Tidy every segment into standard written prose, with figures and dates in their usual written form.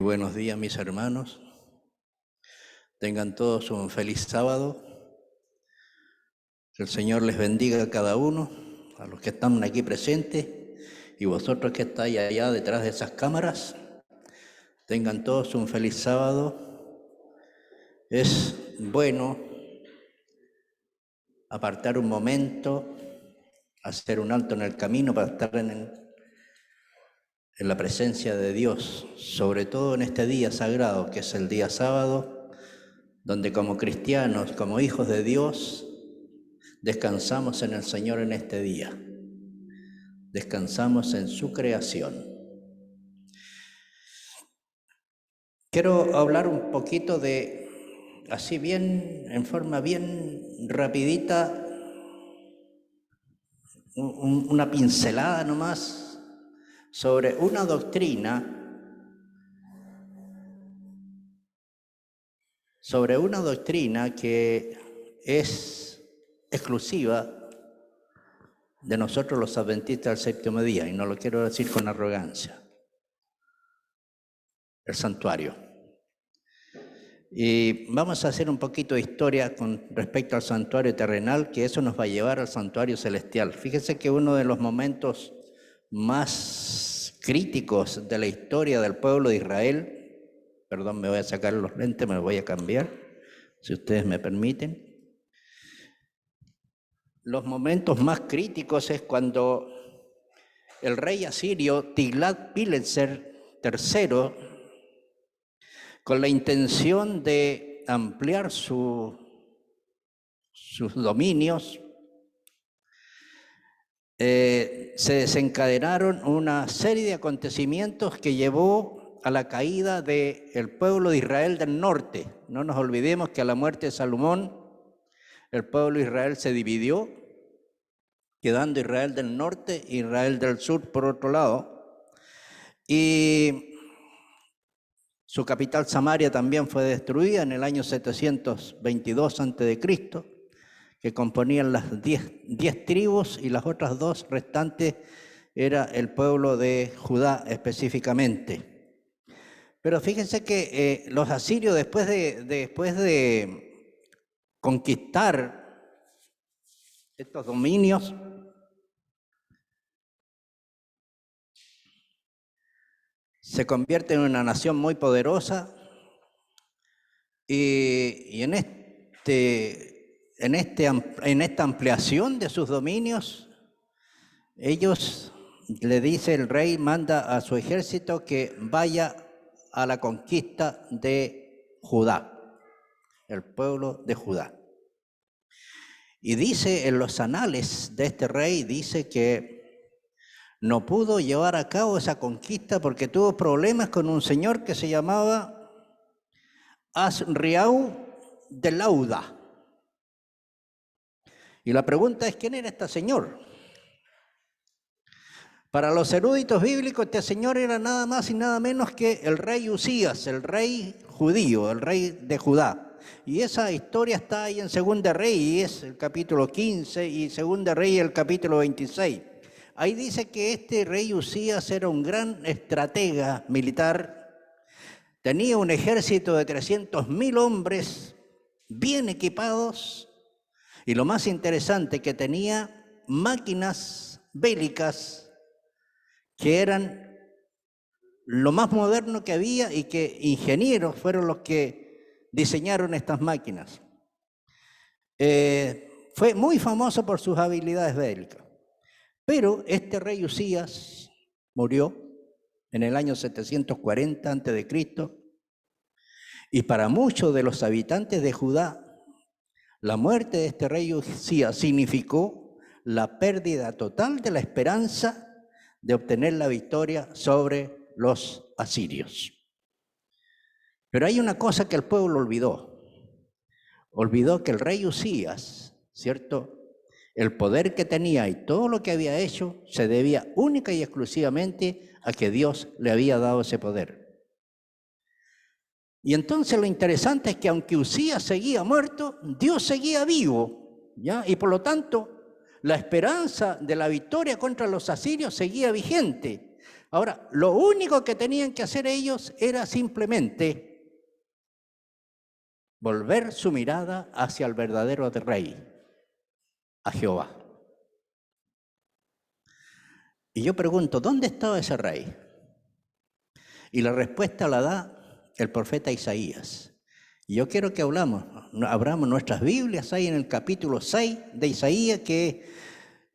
Buenos días, mis hermanos. Tengan todos un feliz sábado. Que el Señor les bendiga a cada uno, a los que están aquí presentes y vosotros que estáis allá detrás de esas cámaras. Tengan todos un feliz sábado. Es bueno apartar un momento, hacer un alto en el camino para estar en la presencia de Dios, sobre todo en este día sagrado que es el día sábado, donde como cristianos, como hijos de Dios, descansamos en el Señor en este día. Descansamos en su creación. Quiero hablar un poquito de, así bien, en forma bien rapidita, una pincelada nomás, sobre una doctrina que es exclusiva de nosotros los adventistas del séptimo día, y no lo quiero decir con arrogancia. El santuario. Y vamos a hacer un poquito de historia con respecto al santuario terrenal, que eso nos va a llevar al santuario celestial. Fíjense que uno de los momentos más críticos de la historia del pueblo de Israel, perdón, me voy a sacar los lentes, me los voy a cambiar, si ustedes me permiten. Los momentos más críticos es cuando el rey asirio Tiglat-Pileser III, con la intención de ampliar sus dominios, se desencadenaron una serie de acontecimientos que llevó a la caída del pueblo de Israel del norte. No nos olvidemos que a la muerte de Salomón, el pueblo de Israel se dividió, quedando Israel del norte e Israel del sur por otro lado. Y su capital Samaria también fue destruida en el año 722 a.C., que componían las 10 tribus y las otras 2 restantes era el pueblo de Judá específicamente. Pero fíjense que los asirios después de conquistar estos dominios, se convierten en una nación muy poderosa y en esta ampliación de sus dominios, ellos, le dice el rey, manda a su ejército que vaya a la conquista de Judá, el pueblo de Judá. Y dice en los anales de este rey, dice que no pudo llevar a cabo esa conquista porque tuvo problemas con un señor que se llamaba Asriau de Lauda. Y la pregunta es, ¿quién era este señor? Para los eruditos bíblicos, este señor era nada más y nada menos que el rey Usías, el rey judío, el rey de Judá. Y esa historia está ahí en Segunda Reyes, el capítulo 15, y Segunda Reyes, el capítulo 26. Ahí dice que este rey Usías era un gran estratega militar, tenía un ejército de 300.000 hombres bien equipados, y lo más interesante, que tenía máquinas bélicas que eran lo más moderno que había y que ingenieros fueron los que diseñaron estas máquinas. Fue muy famoso por sus habilidades bélicas. Pero este rey Usías murió en el año 740 a.C. y para muchos de los habitantes de Judá, la muerte de este rey Usías significó la pérdida total de la esperanza de obtener la victoria sobre los asirios. Pero hay una cosa que el pueblo olvidó. Olvidó que el rey Usías, ¿cierto?, el poder que tenía y todo lo que había hecho se debía única y exclusivamente a que Dios le había dado ese poder. Y entonces lo interesante es que aunque Usías seguía muerto, Dios seguía vivo, ¿ya? Y por lo tanto, la esperanza de la victoria contra los asirios seguía vigente. Ahora, lo único que tenían que hacer ellos era simplemente volver su mirada hacia el verdadero rey, a Jehová. Y yo pregunto, ¿dónde estaba ese rey? Y la respuesta la da el profeta Isaías. Y yo quiero que abramos nuestras Biblias ahí en el capítulo 6 de Isaías, que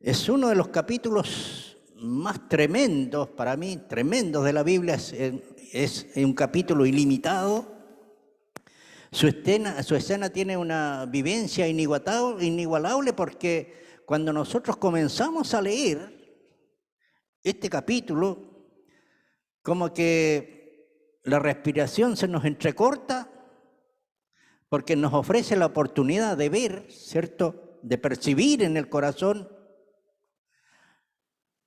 es uno de los capítulos más tremendos para mí, tremendos de la Biblia. Es un capítulo ilimitado. Su escena tiene una vivencia inigualable, porque cuando nosotros comenzamos a leer este capítulo, como que la respiración se nos entrecorta, porque nos ofrece la oportunidad de ver, ¿cierto?, de percibir en el corazón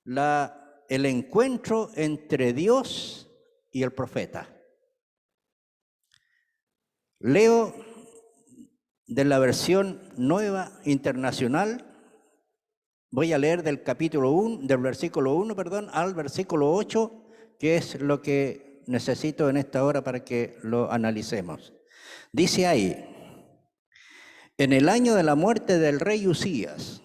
el encuentro entre Dios y el profeta. Leo de la versión Nueva Internacional, voy a leer del capítulo 1, del versículo 1, al versículo 8, que es lo que necesito en esta hora para que lo analicemos. Dice ahí: en el año de la muerte del rey Usías,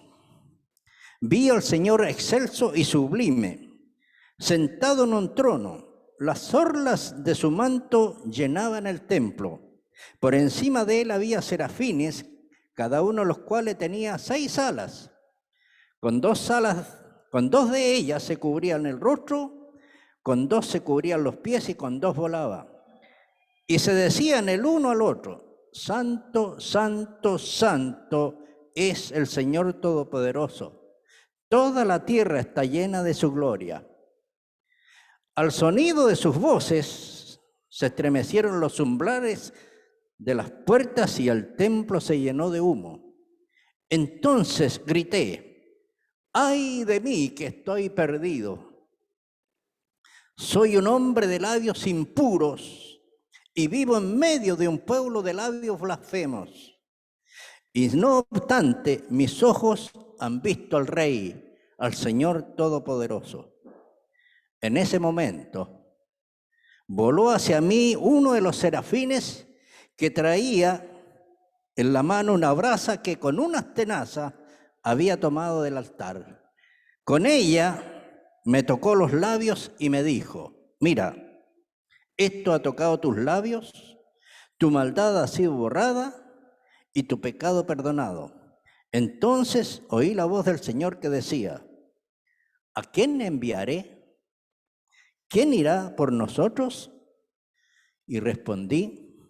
vi al Señor excelso y sublime, sentado en un trono. Las orlas de su manto llenaban el templo. Por encima de él había serafines, cada uno de los cuales tenía 6 alas. Con dos de ellas se cubrían el rostro, con 2 se cubrían los pies y con 2 volaba. Y se decían el uno al otro: Santo, santo, santo es el Señor Todopoderoso. Toda la tierra está llena de su gloria. Al sonido de sus voces se estremecieron los umbrales de las puertas y el templo se llenó de humo. Entonces grité: ¡ay de mí que estoy perdido! Soy un hombre de labios impuros y vivo en medio de un pueblo de labios blasfemos. Y no obstante, mis ojos han visto al Rey, al Señor Todopoderoso. En ese momento voló hacia mí uno de los serafines que traía en la mano una brasa que con unas tenazas había tomado del altar. Con ella me tocó los labios y me dijo: mira, esto ha tocado tus labios, tu maldad ha sido borrada y tu pecado perdonado. Entonces oí la voz del Señor que decía: ¿a quién enviaré? ¿Quién irá por nosotros? Y respondí: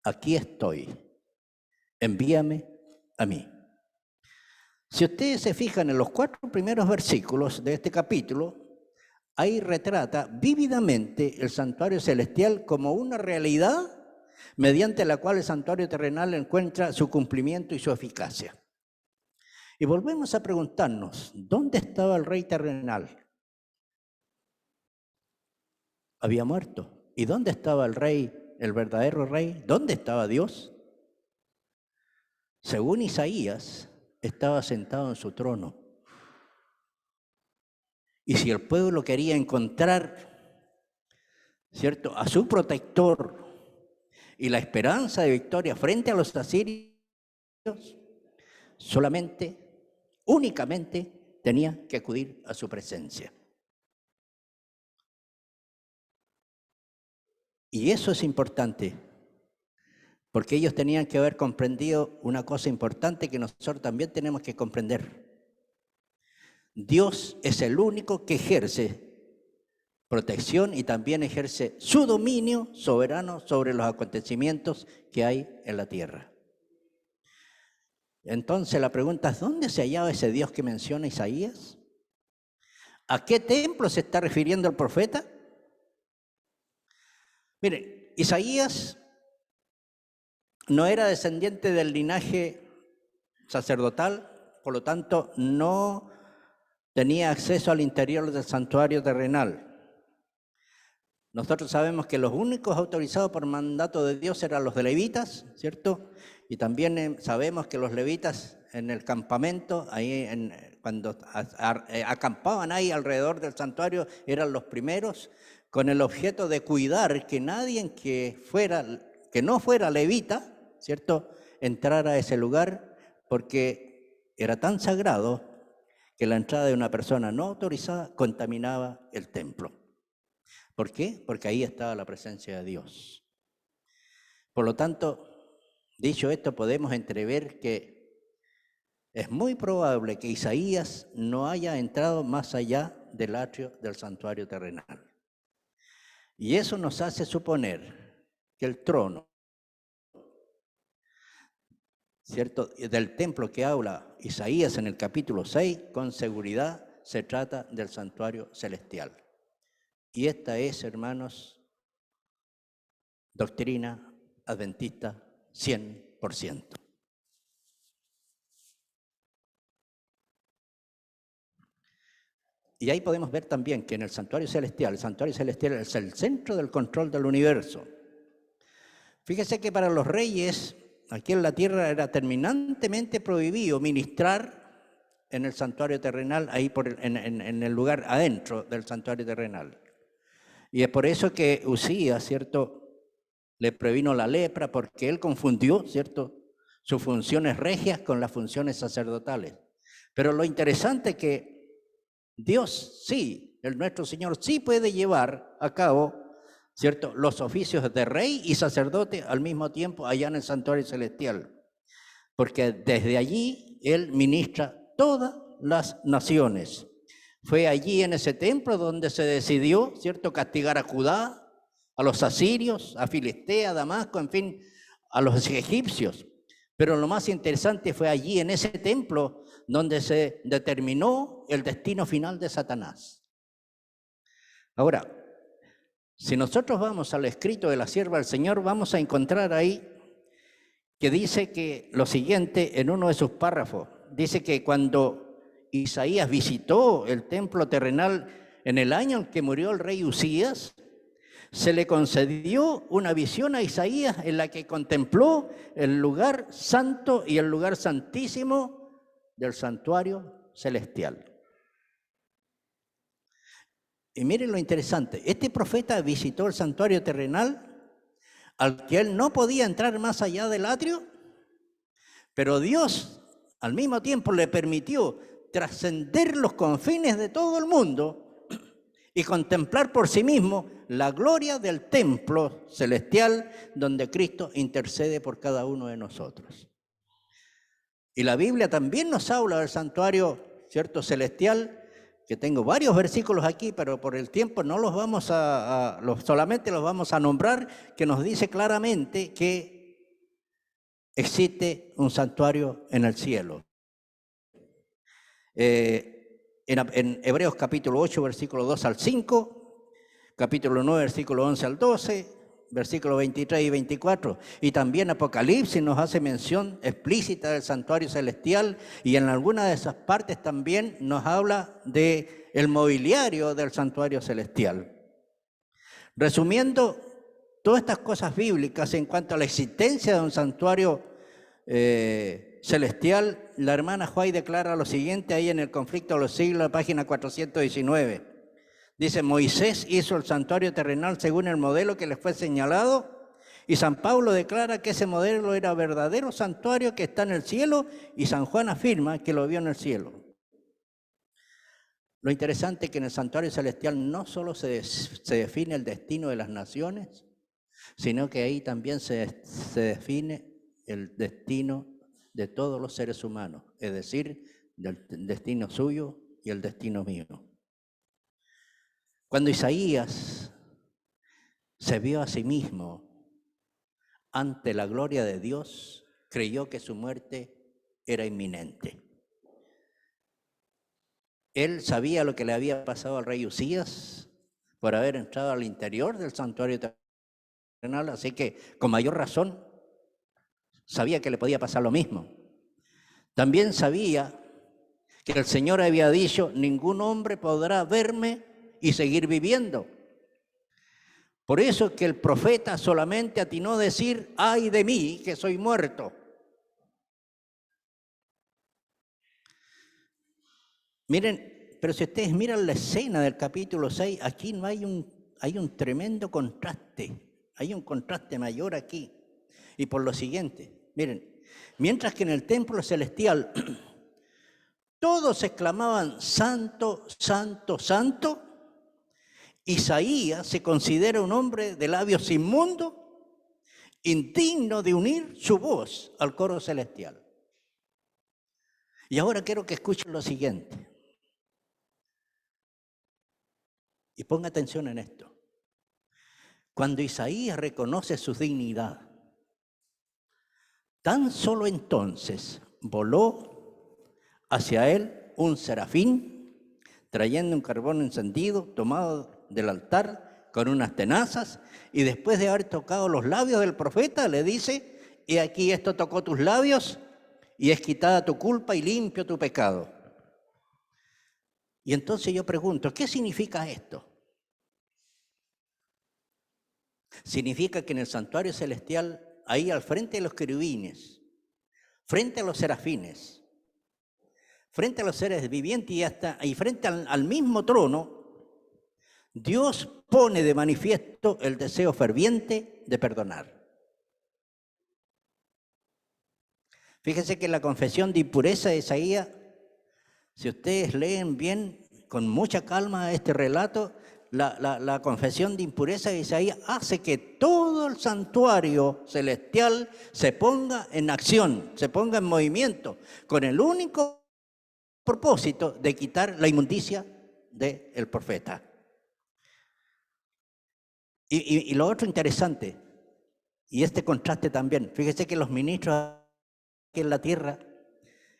aquí estoy, envíame a mí. Si ustedes se fijan en los 4 primeros versículos de este capítulo, ahí retrata vívidamente el santuario celestial como una realidad mediante la cual el santuario terrenal encuentra su cumplimiento y su eficacia. Y volvemos a preguntarnos, ¿dónde estaba el rey terrenal? Había muerto. ¿Y dónde estaba el rey, el verdadero rey? ¿Dónde estaba Dios? Según Isaías, estaba sentado en su trono. Y si el pueblo quería encontrar, ¿cierto?, a su protector y la esperanza de victoria frente a los asirios, únicamente tenía que acudir a su presencia. Y eso es importante, porque ellos tenían que haber comprendido una cosa importante que nosotros también tenemos que comprender. Dios es el único que ejerce protección y también ejerce su dominio soberano sobre los acontecimientos que hay en la tierra. Entonces la pregunta es: ¿dónde se hallaba ese Dios que menciona Isaías? ¿A qué templo se está refiriendo el profeta? Mire, Isaías no era descendiente del linaje sacerdotal, por lo tanto no tenía acceso al interior del santuario terrenal. Nosotros sabemos que los únicos autorizados por mandato de Dios eran los levitas, ¿cierto? Y también sabemos que los levitas en el campamento, cuando acampaban ahí alrededor del santuario, eran los primeros con el objeto de cuidar que nadie que no fuera levita, ¿cierto?, entrara a ese lugar, porque era tan sagrado que la entrada de una persona no autorizada contaminaba el templo. ¿Por qué? Porque ahí estaba la presencia de Dios. Por lo tanto, dicho esto, podemos entrever que es muy probable que Isaías no haya entrado más allá del atrio del santuario terrenal. Y eso nos hace suponer que el trono, ¿cierto?, del templo que habla Isaías en el capítulo 6, con seguridad se trata del santuario celestial. Y esta es, hermanos, doctrina adventista 100%. Y ahí podemos ver también que en el santuario celestial es el centro del control del universo. Fíjese que para los reyes, aquí en la tierra era terminantemente prohibido ministrar en el santuario terrenal, ahí en el lugar adentro del santuario terrenal. Y es por eso que Usías, ¿cierto?, le previno la lepra, porque él confundió, ¿cierto?, sus funciones regias con las funciones sacerdotales. Pero lo interesante es que Dios sí, nuestro Señor sí puede llevar a cabo, ¿cierto?, los oficios de rey y sacerdote al mismo tiempo allá en el santuario celestial. Porque desde allí Él ministra todas las naciones. Fue allí en ese templo donde se decidió, ¿cierto?, castigar a Judá, a los asirios, a Filistea, a Damasco, en fin, a los egipcios. Pero lo más interesante fue allí en ese templo donde se determinó el destino final de Satanás. Ahora, si nosotros vamos al escrito de la sierva del Señor, vamos a encontrar ahí que dice que lo siguiente en uno de sus párrafos. Dice que cuando Isaías visitó el templo terrenal en el año en que murió el rey Usías, se le concedió una visión a Isaías en la que contempló el lugar santo y el lugar santísimo del santuario celestial. Y miren lo interesante, este profeta visitó el santuario terrenal al que él no podía entrar más allá del atrio, pero Dios al mismo tiempo le permitió trascender los confines de todo el mundo y contemplar por sí mismo la gloria del templo celestial donde Cristo intercede por cada uno de nosotros. Y la Biblia también nos habla del santuario, ¿cierto?, celestial, que tengo varios versículos aquí, pero por el tiempo no los vamos solamente los vamos a nombrar, que nos dice claramente que existe un santuario en el cielo. En Hebreos capítulo 8, versículo 2 al 5, capítulo 9, versículo 11 al 12, versículos 23 y 24, y también Apocalipsis nos hace mención explícita del santuario celestial, y en alguna de esas partes también nos habla del mobiliario del santuario celestial. Resumiendo todas estas cosas bíblicas en cuanto a la existencia de un santuario celestial, la hermana White declara lo siguiente ahí en el Conflicto de los Siglos, página 419. Dice, Moisés hizo el santuario terrenal según el modelo que les fue señalado, y San Pablo declara que ese modelo era verdadero santuario que está en el cielo, y San Juan afirma que lo vio en el cielo. Lo interesante es que en el santuario celestial no solo se define el destino de las naciones, sino que ahí también se define el destino de todos los seres humanos, es decir, del destino suyo y el destino mío. Cuando Isaías se vio a sí mismo ante la gloria de Dios, creyó que su muerte era inminente. Él sabía lo que le había pasado al rey Usías por haber entrado al interior del santuario terrenal, así que con mayor razón sabía que le podía pasar lo mismo. También sabía que el Señor había dicho, ningún hombre podrá verme y seguir viviendo. Por eso que el profeta solamente atinó a decir, ay de mí que soy muerto. Miren, pero si ustedes miran la escena del capítulo 6, aquí no hay un tremendo contraste, hay un contraste mayor aquí. Y por lo siguiente, miren, mientras que en el templo celestial todos exclamaban santo, santo, santo, Isaías se considera un hombre de labios inmundos, indigno de unir su voz al coro celestial. Y ahora quiero que escuchen lo siguiente. Y ponga atención en esto. Cuando Isaías reconoce su dignidad, tan solo entonces voló hacia él un serafín, trayendo un carbón encendido, tomado del altar con unas tenazas, y después de haber tocado los labios del profeta, le dice: he aquí esto tocó tus labios, y es quitada tu culpa y limpio tu pecado. Y entonces yo pregunto, ¿qué significa esto? Significa que en el santuario celestial, ahí al frente de los querubines, frente a los serafines, frente a los seres vivientes y frente al mismo trono, Dios pone de manifiesto el deseo ferviente de perdonar. Fíjense que en la confesión de impureza de Isaías, si ustedes leen bien, con mucha calma este relato, la confesión de impureza de Isaías hace que todo el santuario celestial se ponga en acción, se ponga en movimiento, con el único propósito de quitar la inmundicia del profeta. Y lo otro interesante, y este contraste también, fíjese que los ministros aquí en la tierra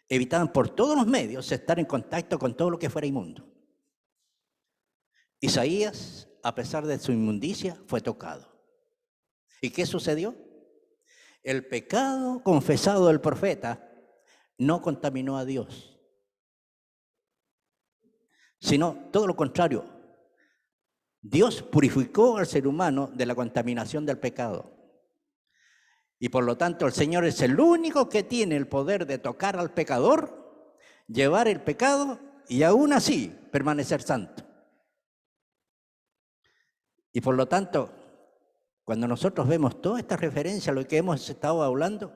evitaban por todos los medios estar en contacto con todo lo que fuera inmundo. Isaías, a pesar de su inmundicia, fue tocado. ¿Y qué sucedió? El pecado confesado del profeta no contaminó a Dios, sino todo lo contrario. Dios purificó al ser humano de la contaminación del pecado. Y por lo tanto el Señor es el único que tiene el poder de tocar al pecador, llevar el pecado y aún así permanecer santo. Y por lo tanto, cuando nosotros vemos toda esta referencia a lo que hemos estado hablando,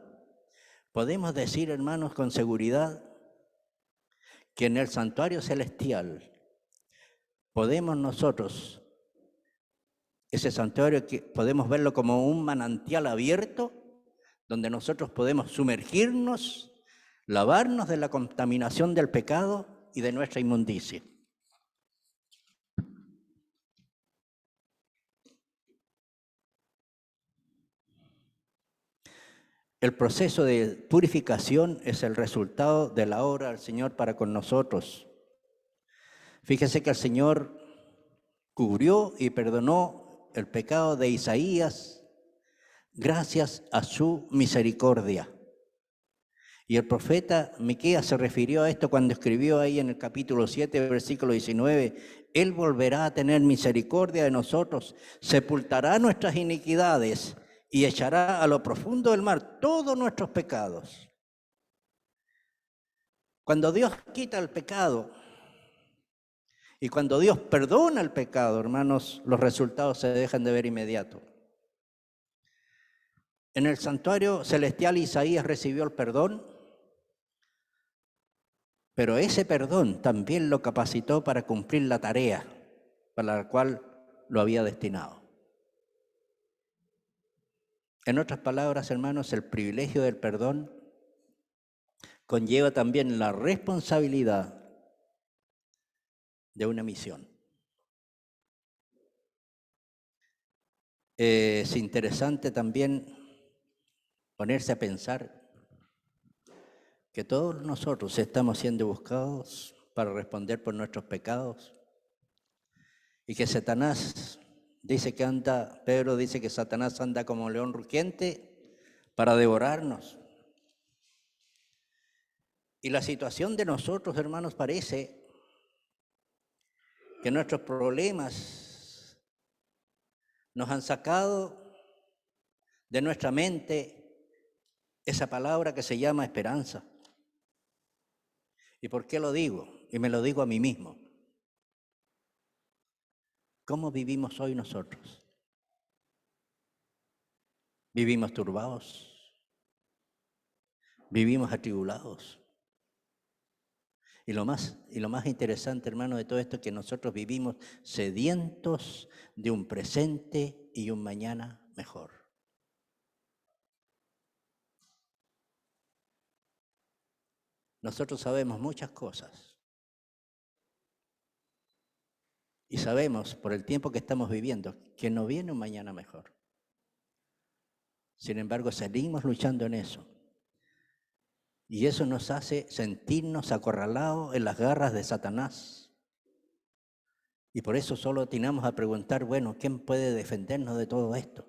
podemos decir, hermanos, con seguridad, que en el santuario celestial podemos nosotros, ese santuario que podemos verlo como un manantial abierto, donde nosotros podemos sumergirnos, lavarnos de la contaminación del pecado y de nuestra inmundicia. El proceso de purificación es el resultado de la obra del Señor para con nosotros. Fíjese que el Señor cubrió y perdonó el pecado de Isaías gracias a su misericordia. Y el profeta Miqueas se refirió a esto cuando escribió ahí en el capítulo 7, versículo 19, Él volverá a tener misericordia de nosotros, sepultará nuestras iniquidades y echará a lo profundo del mar todos nuestros pecados. Cuando Dios quita el pecado y cuando Dios perdona el pecado, hermanos, los resultados se dejan de ver inmediato. En el santuario celestial Isaías recibió el perdón, pero ese perdón también lo capacitó para cumplir la tarea para la cual lo había destinado. En otras palabras, hermanos, el privilegio del perdón conlleva también la responsabilidad de una misión. Es interesante también ponerse a pensar que todos nosotros estamos siendo buscados para responder por nuestros pecados y que Satanás dice que Pedro dice que Satanás anda como un león rugiente para devorarnos. Y la situación de nosotros, hermanos, parece que nuestros problemas nos han sacado de nuestra mente esa palabra que se llama esperanza. ¿Y por qué lo digo? y me lo digo a mí mismo. ¿Cómo vivimos hoy nosotros? ¿Vivimos turbados? ¿Vivimos atribulados? Y lo más interesante, hermano, de todo esto es que nosotros vivimos sedientos de un presente y un mañana mejor. Nosotros sabemos muchas cosas. Y sabemos, por el tiempo que estamos viviendo, que no viene un mañana mejor. Sin embargo, seguimos luchando en eso. Y eso nos hace sentirnos acorralados en las garras de Satanás. Y por eso solo atinamos a preguntar, bueno, ¿quién puede defendernos de todo esto?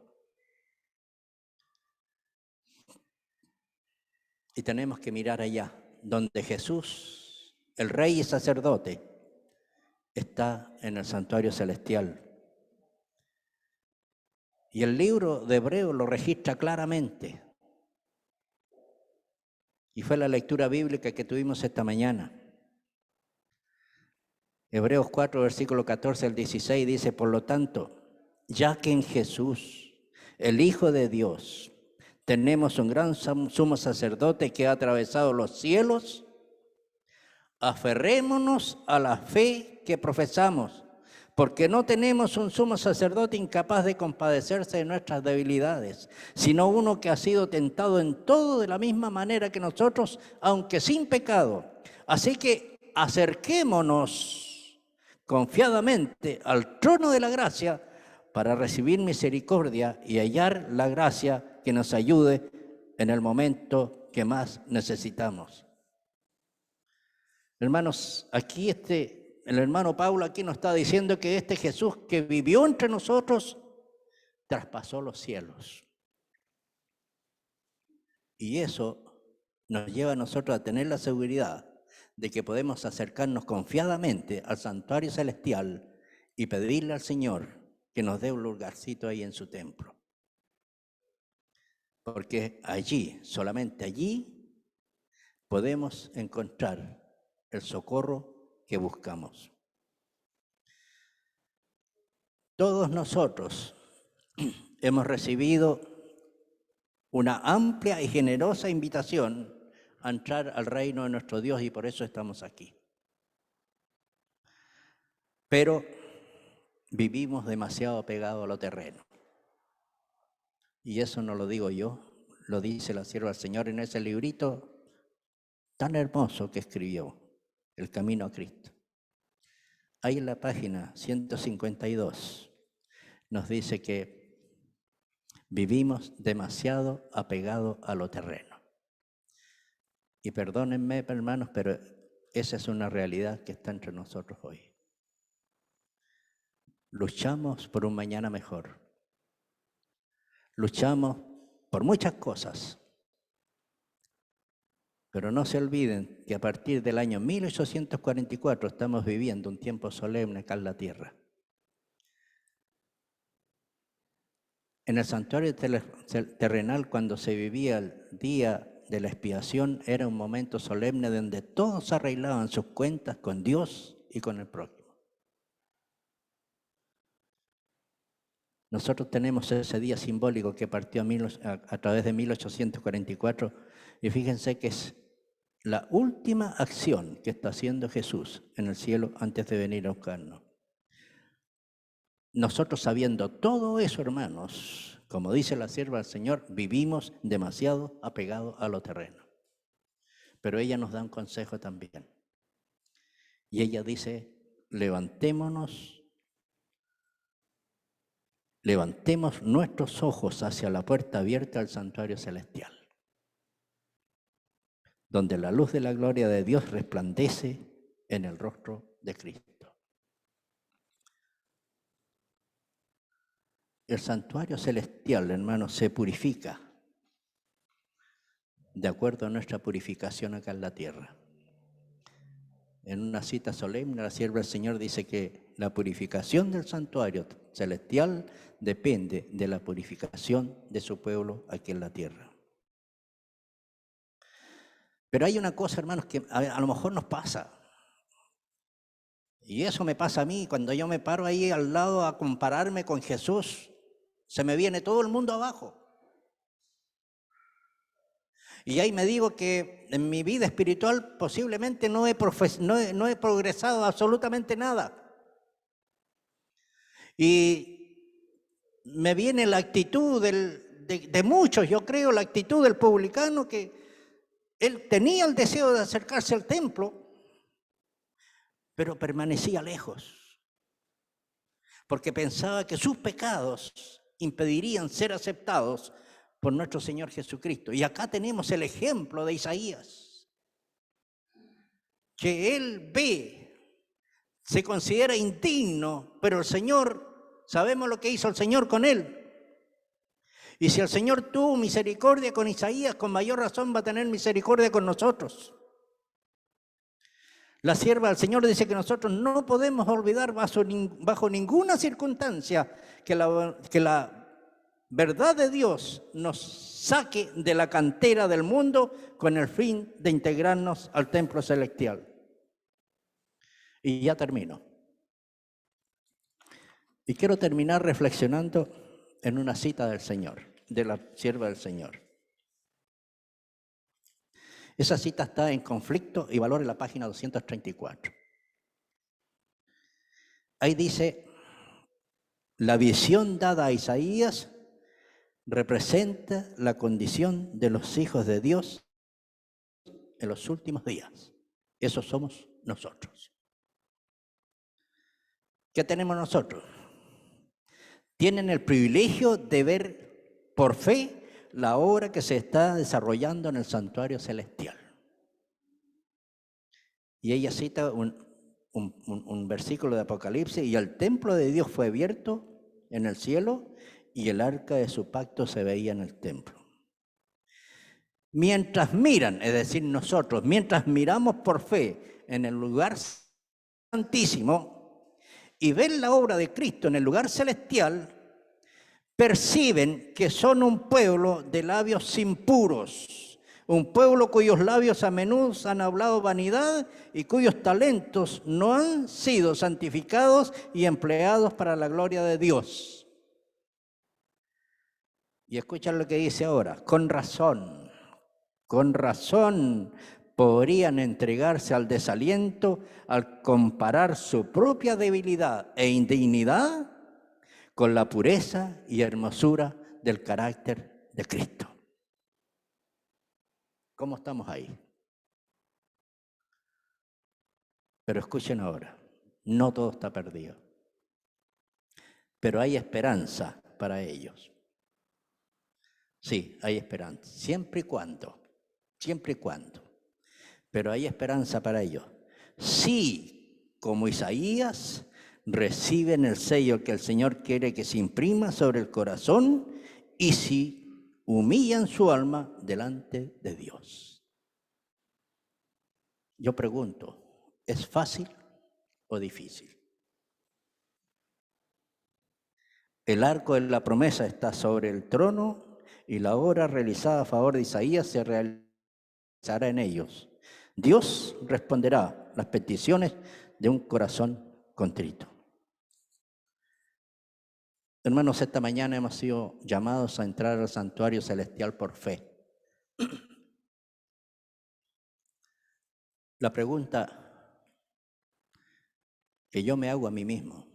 Y tenemos que mirar allá, donde Jesús, el Rey y sacerdote, está en el santuario celestial. Y el libro de Hebreos lo registra claramente. Y fue la lectura bíblica que tuvimos esta mañana. Hebreos 4, versículo 14 al 16 dice, por lo tanto, ya que en Jesús, el Hijo de Dios, tenemos un gran sumo sacerdote que ha atravesado los cielos, aferrémonos a la fe que profesamos, porque no tenemos un sumo sacerdote incapaz de compadecerse de nuestras debilidades, sino uno que ha sido tentado en todo de la misma manera que nosotros, aunque sin pecado. Así que acerquémonos confiadamente al trono de la gracia para recibir misericordia y hallar la gracia que nos ayude en el momento que más necesitamos. Hermanos, aquí el hermano Pablo aquí nos está diciendo que este Jesús que vivió entre nosotros traspasó los cielos. Y eso nos lleva a nosotros a tener la seguridad de que podemos acercarnos confiadamente al santuario celestial y pedirle al Señor que nos dé un lugarcito ahí en su templo. Porque allí, solamente allí, podemos encontrar el socorro que buscamos. Todos nosotros hemos recibido una amplia y generosa invitación a entrar al reino de nuestro Dios y por eso estamos aquí. Pero vivimos demasiado apegados a lo terreno. Y eso no lo digo yo, lo dice la sierva del Señor en ese librito tan hermoso que escribió, El Camino a Cristo. Ahí en la página 152 nos dice que vivimos demasiado apegados a lo terreno. Y perdónenme, hermanos, pero esa es una realidad que está entre nosotros hoy. Luchamos por un mañana mejor. Luchamos por muchas cosas. Pero no se olviden que a partir del año 1844 estamos viviendo un tiempo solemne acá en la tierra. En el santuario terrenal, cuando se vivía el día de la expiación, era un momento solemne donde todos arreglaban sus cuentas con Dios y con el prójimo. Nosotros tenemos ese día simbólico que partió a través de 1844 y fíjense que es la última acción que está haciendo Jesús en el cielo antes de venir a buscarnos. Nosotros sabiendo todo eso, hermanos, como dice la sierva del Señor, vivimos demasiado apegados a lo terreno. Pero ella nos da un consejo también. Y ella dice, levantemos nuestros ojos hacia la puerta abierta al santuario celestial, donde la luz de la gloria de Dios resplandece en el rostro de Cristo. El santuario celestial, hermanos, se purifica de acuerdo a nuestra purificación acá en la tierra. En una cita solemne, la sierva del Señor dice que la purificación del santuario celestial depende de la purificación de su pueblo aquí en la tierra. Pero hay una cosa, hermanos, que a lo mejor nos pasa. Y eso me pasa a mí, cuando yo me paro ahí al lado a compararme con Jesús, se me viene todo el mundo abajo. Y ahí me digo que en mi vida espiritual posiblemente no he progresado absolutamente nada. Y me viene la actitud de muchos, yo creo, la actitud del publicano, que él tenía el deseo de acercarse al templo, pero permanecía lejos, porque pensaba que sus pecados impedirían ser aceptados por nuestro Señor Jesucristo. Y acá tenemos el ejemplo de Isaías, que él ve, se considera indigno, pero el Señor, sabemos lo que hizo el Señor con él. Y si el Señor tuvo misericordia con Isaías, con mayor razón va a tener misericordia con nosotros. La sierva del Señor dice que nosotros no podemos olvidar bajo ninguna circunstancia que la verdad de Dios nos saque de la cantera del mundo con el fin de integrarnos al templo celestial. Y ya termino. Y quiero terminar reflexionando en una cita del Señor, de la sierva del Señor. Esa cita está en Conflicto y Valor en la página 234. Ahí dice: la visión dada a Isaías representa la condición de los hijos de Dios en los últimos días. Esos somos nosotros. ¿Qué tenemos nosotros? Tienen el privilegio de ver por fe la obra que se está desarrollando en el santuario celestial. Y ella cita un versículo de Apocalipsis: y el templo de Dios fue abierto en el cielo y el arca de su pacto se veía en el templo. Mientras miran, es decir, nosotros, mientras miramos por fe en el lugar santísimo y ven la obra de Cristo en el lugar celestial, perciben que son un pueblo de labios impuros, un pueblo cuyos labios a menudo han hablado vanidad y cuyos talentos no han sido santificados y empleados para la gloria de Dios. Y escuchen lo que dice ahora: con razón podrían entregarse al desaliento al comparar su propia debilidad e indignidad con la pureza y hermosura del carácter de Cristo. ¿Cómo estamos ahí? Pero escuchen ahora, no todo está perdido, pero hay esperanza para ellos. Sí, hay esperanza, siempre y cuando, pero hay esperanza para ellos. Sí, como Isaías, reciben el sello que el Señor quiere que se imprima sobre el corazón y si humillan su alma delante de Dios. Yo pregunto, ¿es fácil o difícil? El arco de la promesa está sobre el trono y la obra realizada a favor de Isaías se realizará en ellos. Dios responderá las peticiones de un corazón contrito. Hermanos, esta mañana hemos sido llamados a entrar al santuario celestial por fe. La pregunta que yo me hago a mí mismo: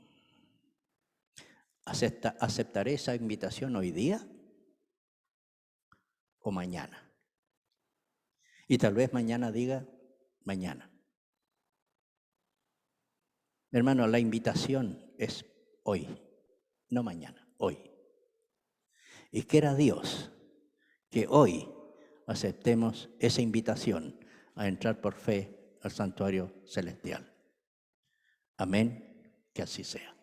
¿aceptaré esa invitación hoy día o mañana? Y tal vez mañana diga mañana. Hermano, la invitación es hoy, no mañana, hoy. Y quiera Dios que hoy aceptemos esa invitación a entrar por fe al santuario celestial. Amén, que así sea.